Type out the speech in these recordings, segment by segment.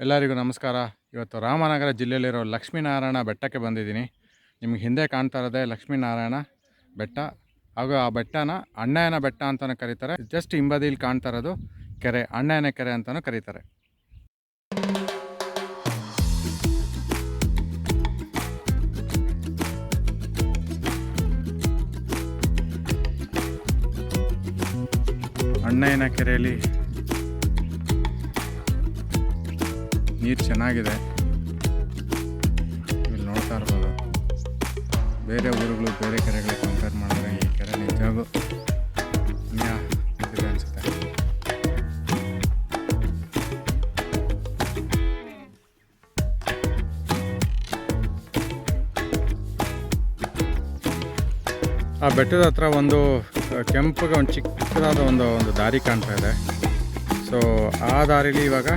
ಎಲ್ಲರಿಗೂ ನಮಸ್ಕಾರ. ಇವತ್ತು ರಾಮನಗರ ಜಿಲ್ಲೆಯಲ್ಲಿರೋ ಲಕ್ಷ್ಮೀನಾರಾಯಣ ಬೆಟ್ಟಕ್ಕೆ ಬಂದಿದ್ದೀನಿ. ನಿಮ್ಗೆ ಹಿಂದೆ ಕಾಣ್ತಾ ಇರೋದೇ ಲಕ್ಷ್ಮೀನಾರಾಯಣ ಬೆಟ್ಟ. ಹಾಗೂ ಆ ಬೆಟ್ಟನ ಅಣ್ಣಯ್ಯನ ಬೆಟ್ಟ ಅಂತಲೂ ಕರೀತಾರೆ. ಜಸ್ಟ್ ಹಿಂಬದಿಯಲ್ಲಿ ಕಾಣ್ತಾ ಇರೋದು ಕೆರೆ, ಅಣ್ಣಯ್ಯನ ಕೆರೆ ಅಂತಲೂ ಕರೀತಾರೆ. ಅಣ್ಣಯ್ಯನ ಕೆರೆಯಲ್ಲಿ ನೀರು ಚೆನ್ನಾಗಿದೆ. ಇಲ್ಲಿ ನೋಡ್ತಾ ಇರ್ಬೋದು. ಬೇರೆ ಊರುಗಳು ಬೇರೆ ಕೆರೆಗಳಿಗೆ ಕಂಪೇರ್ ಮಾಡಿದ್ರೆ ಈ ಕೆರೆ ನಿಜವಾಗೂ ಪುಣ್ಯ ಇದೆ ಅನಿಸುತ್ತೆ. ಆ ಬೆಟ್ಟದ ಹತ್ರ ಒಂದು ಕೆಂಪಗೆ ಒಂದು ಚಿಕ್ಕದಾದ ಒಂದು ದಾರಿ ಕಾಣ್ತಾ ಇದೆ. ಸೊ ಆ ದಾರಿಲಿ ಇವಾಗ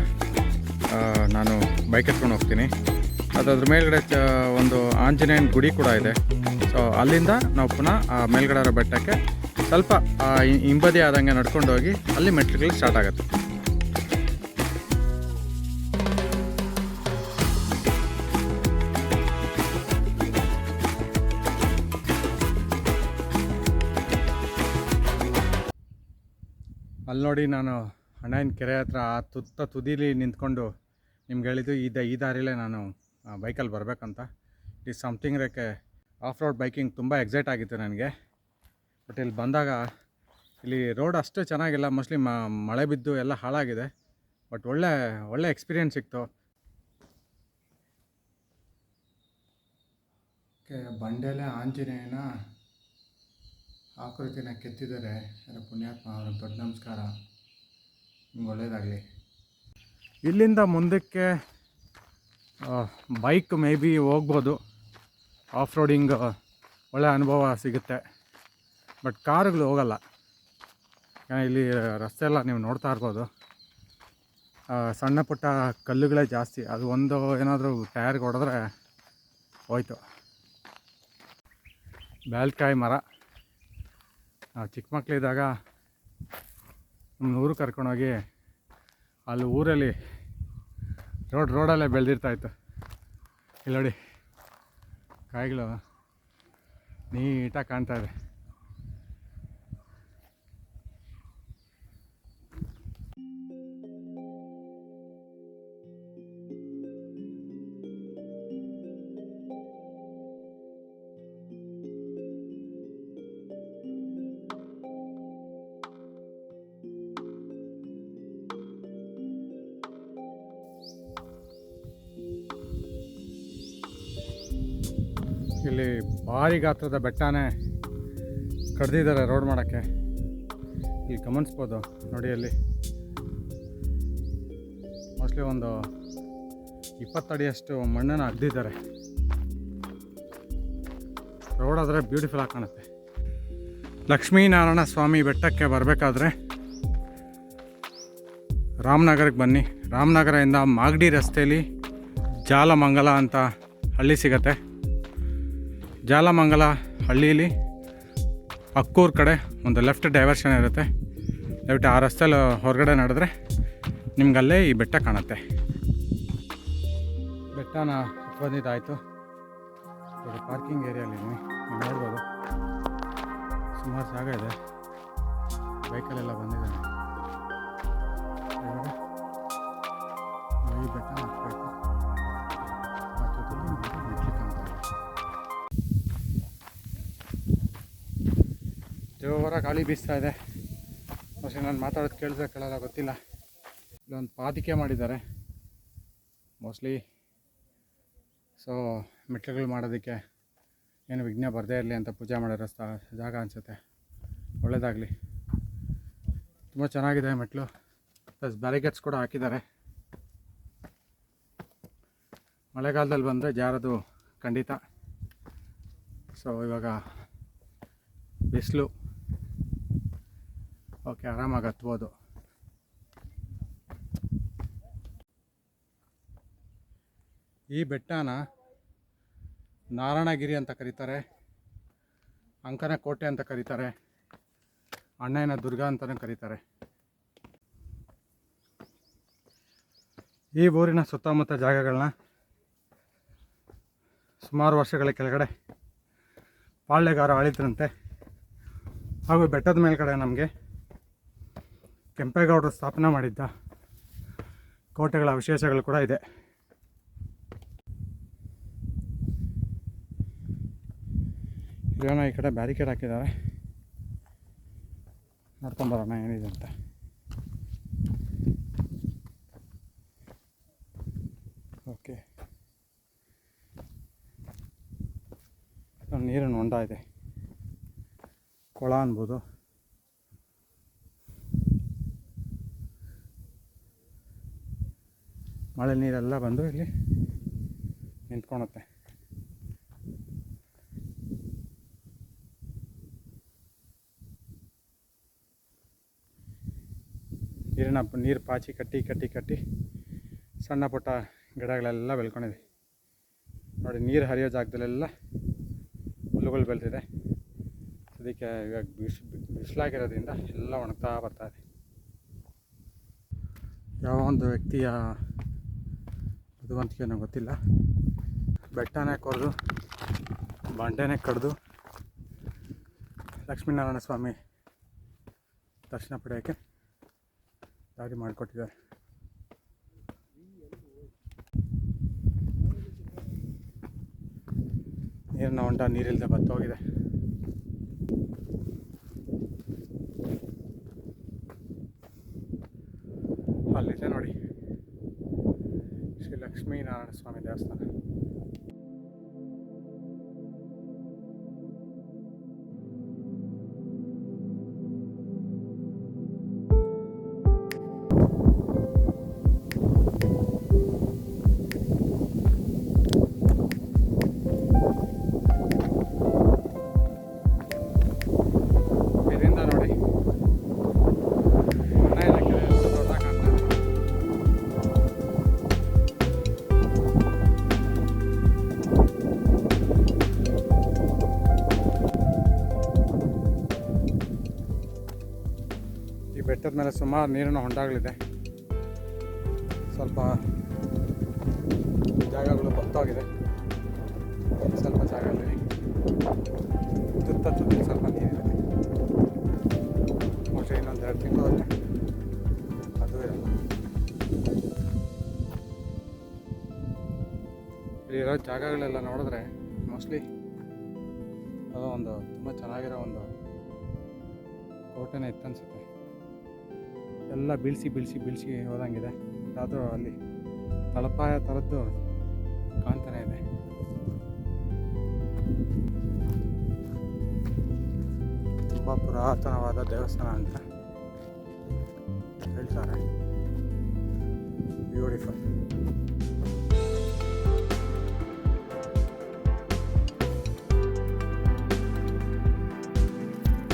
ನಾನು ಬೈಕ್ ಎತ್ಕೊಂಡು ಹೋಗ್ತೀನಿ. ಅದ್ರ ಮೇಲ್ಗಡೆ ಒಂದು ಆಂಜನೇಯನ ಗುಡಿ ಕೂಡ ಇದೆ. ಸೊ ಅಲ್ಲಿಂದ ನಾವು ಪುನಃ ಆ ಮೇಲ್ಗಡೆ ಇರೋ ಬೆಟ್ಟಕ್ಕೆ ಸ್ವಲ್ಪ ಹಿಂಬದಿ ಆದಂಗೆ ನಡ್ಕೊಂಡು ಹೋಗಿ ಅಲ್ಲಿ ಮೆಟ್ಲುಗಳು ಸ್ಟಾರ್ಟ್ ಆಗುತ್ತೆ. ಅಲ್ಲಿ ನೋಡಿ, ನಾನು ಅಣ್ಣಯ್ಯನ ಕೆರೆ ಹತ್ರ ಆ ತುದಿಲಿ ನಿಂತ್ಕೊಂಡು ನಿಮ್ಗೆ ಹೇಳಿದ್ದು ಈ ದಾರಿಲೇ ನಾನು ಬೈಕಲ್ಲಿ ಬರಬೇಕಂತ. It something like of road biking. ತುಂಬ ಎಕ್ಸೈಟ್ ಆಗಿತ್ತು ನನಗೆ. ಬಟ್ ಇಲ್ಲಿ ಬಂದಾಗ ಇಲ್ಲಿ ರೋಡ್ ಅಷ್ಟು ಚೆನ್ನಾಗಿಲ್ಲ. ಮೋಸ್ಟ್ಲಿ ಮಳೆ ಬಿದ್ದು ಎಲ್ಲ ಹಾಳಾಗಿದೆ. ಬಟ್ ಒಳ್ಳೆ ಎಕ್ಸ್ಪೀರಿಯೆನ್ಸ್ ಸಿಕ್ತು. ಬಂಡೆಲೆ ಆಂಜನೇಯನ ಆಕೃತಿನ ಕೆತ್ತಿದ್ದಾರೆ. ಪುಣ್ಯಾತ್ಮ, ಅವ್ರಿಗೆ ದೊಡ್ಡ ನಮಸ್ಕಾರ. ನಿಮ್ಗೆ ಒಳ್ಳೆಯದಾಗಲಿ. ಇಲ್ಲಿಂದ ಮುಂದಕ್ಕೆ ಬೈಕ್ ಮೇ ಬಿ ಹೋಗ್ಬೋದು. ಆಫ್ ರೋಡಿಂಗ್ ಒಳ್ಳೆ ಅನುಭವ ಸಿಗುತ್ತೆ. ಬಟ್ ಕಾರುಗಳು ಹೋಗಲ್ಲ. ಇಲ್ಲಿ ರಸ್ತೆ ಎಲ್ಲ ನೀವು ನೋಡ್ತಾ ಇರ್ಬೋದು. ಸಣ್ಣ ಪುಟ್ಟ ಕಲ್ಲುಗಳೇ ಜಾಸ್ತಿ. ಅದು ಒಂದು ಏನಾದರೂ ಟೈರ್ಗೆ ಹೊಡೆದ್ರೆ ಹೋಯ್ತು. ಬ್ಯಾಲ್ಕಾಯಿ ಮರ. ಚಿಕ್ಕ ಮಕ್ಕಳಿದ್ದಾಗ ನಮ್ಮ ಊರು ಕರ್ಕೊಂಡೋಗಿ ಅಲ್ಲಿ ಊರಲ್ಲಿ ರೋಡಲ್ಲೇ ಬೆಳೆದಿರ್ತಾಯಿತ್ತು. ಇಲ್ಲಿ ನೋಡಿ, ಕಾಯಿಗಳು ನೀಟಾಗಿ ಕಾಣ್ತಾ ಇದೆ. ಇಲ್ಲಿ ಭಾರಿ ಗಾತ್ರದ ಬೆಟ್ಟನೇ ಕಡ್ದಿದ್ದಾರೆ ರೋಡ್ ಮಾಡೋಕ್ಕೆ. ಇಲ್ಲಿ ಗಮನಿಸ್ಬೋದು ನೋಡಿ, ಅಲ್ಲಿ ಮೋಸ್ಟ್ಲಿ ಒಂದು 20 ಅಡಿಯಷ್ಟು ಮಣ್ಣನ್ನು ಅಗ್ದಿದ್ದಾರೆ. ರೋಡ್ ಆದರೆ ಬ್ಯೂಟಿಫುಲ್ ಆಗಿ ಕಾಣುತ್ತೆ. ಲಕ್ಷ್ಮೀನಾರಾಯಣ ಸ್ವಾಮಿ ಬೆಟ್ಟಕ್ಕೆ ಬರಬೇಕಾದ್ರೆ ರಾಮನಗರಕ್ಕೆ ಬನ್ನಿ. ರಾಮನಗರದಿಂದ ಮಾಗಡಿ ರಸ್ತೆಯಲ್ಲಿ ಜಾಲಮಂಗಲ ಅಂತ ಹಳ್ಳಿ ಸಿಗತ್ತೆ. ಜಾಲಮಂಗಲ ಹಳ್ಳಿಯಲ್ಲಿ ಅಕ್ಕೂರು ಕಡೆ ಒಂದು ಲೆಫ್ಟ್ ಡೈವರ್ಷನ್ ಇರುತ್ತೆ. ದಯವಿಟ್ಟು ಆ ರಸ್ತೆಯಲ್ಲಿ ಹೊರಗಡೆ ನಡೆದ್ರೆ ನಿಮ್ಗಲ್ಲೇ ಈ ಬೆಟ್ಟ ಕಾಣುತ್ತೆ. ಬೆಟ್ಟನ ಬಂದಿದ್ದಾಯಿತು. ಪಾರ್ಕಿಂಗ್ ಏರಿಯಲ್ಲಿ ನೀವು ನೋಡ್ಬೋದು. ಸುಮಾರು ಜಾಗ ಇದೆ. ಬೈಕಲ್ಲೆಲ್ಲ ಬಂದಿದ್ದಾನೆ. ಈ ಬೆಟ್ಟ ಹತ್ತಬೇಕು. ಜೋರ ಗಾಳಿ ಬೀಸ್ತಾ ಇದೆ. ಮೋಸ್ಟ್ಲಿ ನಾನು ಮಾತಾಡೋದು ಕೇಳಲ್ಲ ಗೊತ್ತಿಲ್ಲ. ಇಲ್ಲೊಂದು ಪಾದಿಕೆ ಮಾಡಿದ್ದಾರೆ ಮೋಸ್ಟ್ಲಿ. ಸೊ ಮೆಟ್ಲುಗಳು ಮಾಡೋದಕ್ಕೆ ಏನು ವಿಘ್ನ ಬರದೇ ಇರಲಿ ಅಂತ ಪೂಜೆ ಮಾಡಿರೋ ಜಾಗ ಅನಿಸುತ್ತೆ. ಒಳ್ಳೆಯದಾಗಲಿ. ತುಂಬ ಚೆನ್ನಾಗಿದೆ ಮೆಟ್ಲು. ಪ್ಲಸ್ ಬ್ಯಾರಿಕೇಡ್ಸ್ ಕೂಡ ಹಾಕಿದ್ದಾರೆ. ಮಳೆಗಾಲದಲ್ಲಿ ಬಂದರೆ ಜಾರೋದು ಖಂಡಿತ. ಸೊ ಇವಾಗ ಬಿಸಿಲು, ಓಕೆ, ಆರಾಮಾಗಿ ಹತ್ಬೋದು. ಈ ಬೆಟ್ಟನ ನಾರಾಯಣಗಿರಿ ಅಂತ ಕರೀತಾರೆ, ಅಂಕನಕೋಟೆ ಅಂತ ಕರೀತಾರೆ, ಅಣ್ಣಯ್ಯನ ದುರ್ಗ ಅಂತಲೂ ಕರೀತಾರೆ. ಈ ಊರಿನ ಸುತ್ತಮುತ್ತ ಜಾಗಗಳನ್ನ ಸುಮಾರು ವರ್ಷಗಳ ಕೆಳಗಡೆ ಪಾಳ್ಯಗಾರ ಆಳಿದ್ರಂತೆ. ಹಾಗೂ ಬೆಟ್ಟದ ಮೇಲ್ಗಡೆ ನಮಗೆ ಕೆಂಪೇಗೌಡರು ಸ್ಥಾಪನೆ ಮಾಡಿದ್ದ ಕೋಟೆಗಳ ಅವಶೇಷಗಳು ಕೂಡ ಇದೆ. ಇಲ್ಲೇನೋ ಈ ಕಡೆ ಬ್ಯಾರಿಕೇಡ್ ಹಾಕಿದ್ದಾರೆ, ನೋಡ್ಕೊಂಬರೋಣ ಏನಿದೆ ಅಂತ. ಓಕೆ, ನೀರಿನ ಹೊಂಡ ಇದೆ, ಕೊಳ ಅನ್ಬೋದು. ಮಳೆ ನೀರೆಲ್ಲ ಬಂದು ಇಲ್ಲಿ ನಿಂತ್ಕೊಳುತ್ತೆ. ನೀರು ಪಾಚಿ ಕಟ್ಟಿ ಸಣ್ಣ ಪುಟ್ಟ ಗಿಡಗಳೆಲ್ಲ ಬೆಳ್ಕೊಂಡಿದೆ ನೋಡಿ. ನೀರು ಹರಿಯೋ ಜಾಗದಲ್ಲೆಲ್ಲ ಹುಲ್ಲುಗಳು ಬೆಳೆದಿದೆ. ಅದಕ್ಕೆ ಇವಾಗ ಬಿಸಿಲಾಗಿರೋದ್ರಿಂದ ಎಲ್ಲ ಒಣಗ್ತಾ ಬರ್ತಾಯಿದೆ. ಯಾವ ಒಂದು ವ್ಯಕ್ತಿಯ ಬುದ್ಧಿವಂತಿಕೆ ನನಗೆ ಗೊತ್ತಿಲ್ಲ. ಬೆಟ್ಟನೇ ಕೊರೆದು ಬಂಡೆನೇ ಕಡಿದು ಲಕ್ಷ್ಮೀನಾರಾಯಣ ಸ್ವಾಮಿ ದರ್ಶನ ಪಡೆಯೋಕ್ಕೆ ದಾರಿ ಮಾಡಿಕೊಟ್ಟಿದ್ದಾರೆ. ನೀರಿನ ಹೊಂಡ ನೀರಿಲ್ಲದೆ ಬತ್ತೋಗಿದೆ. ಅಲ್ಲಿದೆ ನೋಡಿ ಶ್ರೀ ಲಕ್ಷ್ಮೀನಾರಾಯಣ ಸ್ವಾಮಿ ದೇವಸ್ಥಾನ. ಬೆಟ್ಟದ ಮೇಲೆ ಸುಮಾರು ನೀರಿನ ಹೊಂಡಗಳಿದೆ. ಸ್ವಲ್ಪ ಜಾಗಗಳು ಬತ್ತೋಗಿದೆ. ಸ್ವಲ್ಪ ಜಾಗದಲ್ಲಿ ತುತ್ತಲ್ಲಿ ಸ್ವಲ್ಪ ನೀರಿದೆ. ಮೋಸ್ಟ್ಲಿ ಇನ್ನೊಂದು 2 ತಿಂಗಳು ಅದು ಇರಲ್ಲ. ಇಲ್ಲಿರೋ ಜಾಗಗಳೆಲ್ಲ ನೋಡಿದ್ರೆ ಮೋಸ್ಟ್ಲಿ ಅದು ಒಂದು ತುಂಬ ಚೆನ್ನಾಗಿರೋ ಒಂದು ಕೋಟೆನೇ ಇತ್ತು ಅನಿಸುತ್ತೆ. ಎಲ್ಲ ಬೀಳಿಸಿ ಹೋದಂಗಿದೆ. ಯಾವುದೋ ಅಲ್ಲಿ ತಳಪಾಯ ಥರದ್ದು ಕಾಣ್ತಾನೆ ಇದೆ. ತುಂಬ ಪುರಾತನವಾದ ದೇವಸ್ಥಾನ ಅಂತ ಹೇಳ್ತಾರೆ. ಬ್ಯೂಟಿಫುಲ್.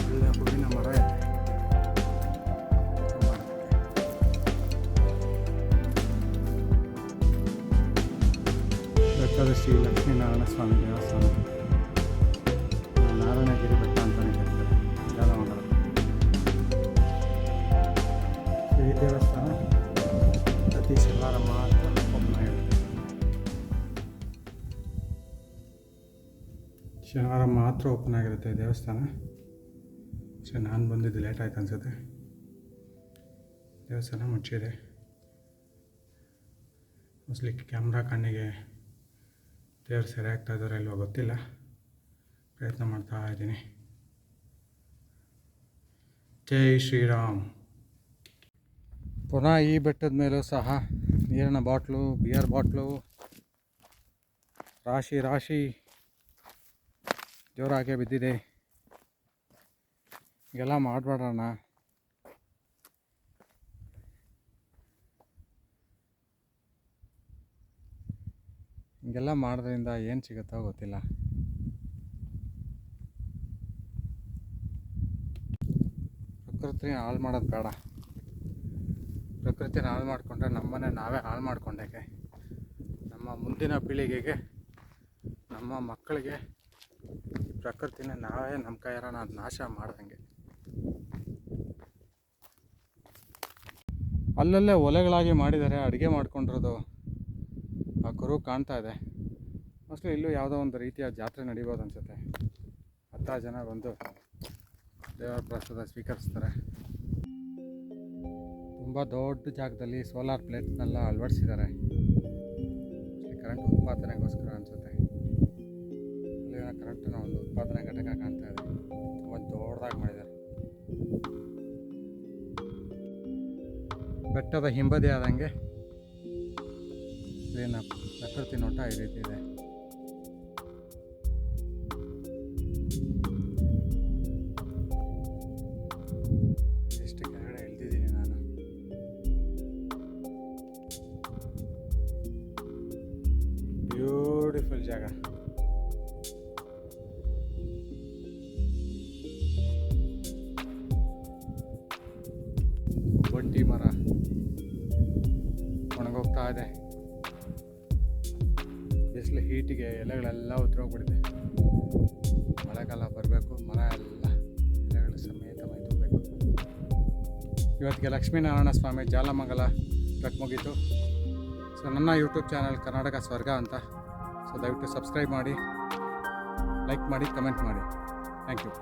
ಒಳ್ಳೆ ಹೂವಿನ ಮರ ಇದೆ. ಬೆಟ್ಟದ ಶ್ರೀ ಲಕ್ಷ್ಮೀನಾರಾಯಣ ಸ್ವಾಮಿ ದೇವಸ್ಥಾನ, ನಾರಾಯಣಗಿರಿ ಬೆಟ್ಟ ಅಂತಲೇ ಕರೀತಾರೆ ಜಾಲಮಂಗಲ. ಈ ದೇವಸ್ಥಾನ ಪ್ರತಿ ಶನಿವಾರ ಮಾತ್ರ ಓಪನ್ ಆಗಿರುತ್ತೆ. ಶನಿವಾರ ಮಾತ್ರ ಓಪನ್ ಆಗಿರುತ್ತೆ ದೇವಸ್ಥಾನ. ಸರಿ, ನಾನು ಬಂದಿದ್ದು ಲೇಟ್ ಆಯ್ತು ಅನಿಸುತ್ತೆ. ದೇವಸ್ಥಾನ ಮುಚ್ಚಿದೆ. ಮೋಸ್ಟ್ಲಿ ಕ್ಯಾಮ್ರಾ ಕಣ್ಣಿಗೆ ದೇವ್ರು ಸೆರೆ ಆಗ್ತಾ ಇದ್ದಾರೆ ಇಲ್ವೋ ಗೊತ್ತಿಲ್ಲ. ಪ್ರಯತ್ನ ಮಾಡ್ತಾ ಇದ್ದೀನಿ. ಜೈ ಶ್ರೀರಾಮ್. ಪುನಃ ಈ ಬೆಟ್ಟದ ಮೇಲೂ ಸಹ ನೀರಿನ ಬಾಟ್ಲು, ಬಿಯರ್ ಬಾಟ್ಲು ರಾಶಿ ಜೋರಾಗೆ ಬಿದ್ದಿದೆ. ಹೀಗೆಲ್ಲ ಮಾಡಬೇಡಣ್ಣ. ಹಿಂಗೆಲ್ಲ ಮಾಡೋದ್ರಿಂದ ಏನು ಸಿಗುತ್ತೋ ಗೊತ್ತಿಲ್ಲ. ಪ್ರಕೃತಿನ ಹಾಳು ಮಾಡೋದು ಬೇಡ. ಪ್ರಕೃತಿನ ಹಾಳು ಮಾಡಿಕೊಂಡ್ರೆ ನಮ್ಮನ್ನೇ ನಾವೇ ಹಾಳು ಮಾಡ್ಕೊಂಡಾಗೆ. ನಮ್ಮ ಮುಂದಿನ ಪೀಳಿಗೆಗೆ, ನಮ್ಮ ಮಕ್ಕಳಿಗೆ ಈ ಪ್ರಕೃತಿನ ನಾವೇ ನಮ್ಮ ಕೈಯಾರ ನಾಶ ಮಾಡ್ದಂಗೆ. ಅಲ್ಲಲ್ಲೇ ಒಲೆಗಳಾಗಿ ಮಾಡಿದ್ದಾರೆ, ಅಡುಗೆ ಮಾಡ್ಕೊಂಡಿರೋದು ಆ ಕುರು ಕಾಣ್ತಾ ಇದೆ. ಮೋಸ್ಟ್ಲಿ ಇಲ್ಲೂ ಯಾವುದೋ ಒಂದು ರೀತಿಯ ಜಾತ್ರೆ ನಡಿಬೋದು ಅನಿಸುತ್ತೆ. 10 ಜನ ಬಂದು ದೇವರ ಪ್ರಸಾದ ಸ್ವೀಕರಿಸ್ತಾರೆ. ತುಂಬ ದೊಡ್ಡ ಜಾಗದಲ್ಲಿ ಸೋಲಾರ್ ಪ್ಲೇಟ್ನೆಲ್ಲ ಅಳವಡಿಸಿದ್ದಾರೆ. ಕರೆಂಟ್ ಉತ್ಪಾದನೆಗೋಸ್ಕರ ಅನಿಸುತ್ತೆ. ಅಲ್ಲಿನ ಕರೆಂಟಿನ ಒಂದು ಉತ್ಪಾದನೆ ಘಟಕ ಕಾಣ್ತಾ ಇದೆ, ತುಂಬ ದೊಡ್ಡದಾಗಿ ಮಾಡಿದ್ದಾರೆ. ಬೆಟ್ಟದ ಹಿಂಬದಿ ಆದಂಗೆ ಇಲ್ಲಿನ ಪ್ರಕೃತಿ ನೋಟ ಈ ರೀತಿ ಇದೆ. ಎಷ್ಟು ಕೆಳಗಡೆ ಇಳ್ದಿದ್ದೀನಿ ನಾನು. ಬ್ಯೂಟಿಫುಲ್ ಜಾಗ. ಒಬ್ಬಟ್ಟಿ ಮರ ಒಣಗೋಗ್ತಾ ಇದೆ. ಬಿಸಿಲು ಹೀಟಿಗೆ ಎಲೆಗಳೆಲ್ಲ ಉದುರೋಗ್ಬಿಟ್ಟಿದೆ. ಮಳೆಗಾಲ ಬರಬೇಕು, ಮರ ಎಲ್ಲ ಎಲೆಗಳು ಸಮೇತ ಮೈತೋಗ್ಬೇಕು. ಇವತ್ತಿಗೆ ಲಕ್ಷ್ಮೀನಾರಾಯಣ ಸ್ವಾಮಿ ಜಾಲಮಂಗಲ ಟ್ರಕ್ ಮುಗೀತು. ಸೊ ನನ್ನ ಯೂಟ್ಯೂಬ್ ಚಾನಲ್ ಕರ್ನಾಟಕ ಸ್ವರ್ಗ ಅಂತ. ಸೊ ದಯವಿಟ್ಟು ಸಬ್ಸ್ಕ್ರೈಬ್ ಮಾಡಿ, ಲೈಕ್ ಮಾಡಿ, ಕಮೆಂಟ್ ಮಾಡಿ. Thank you.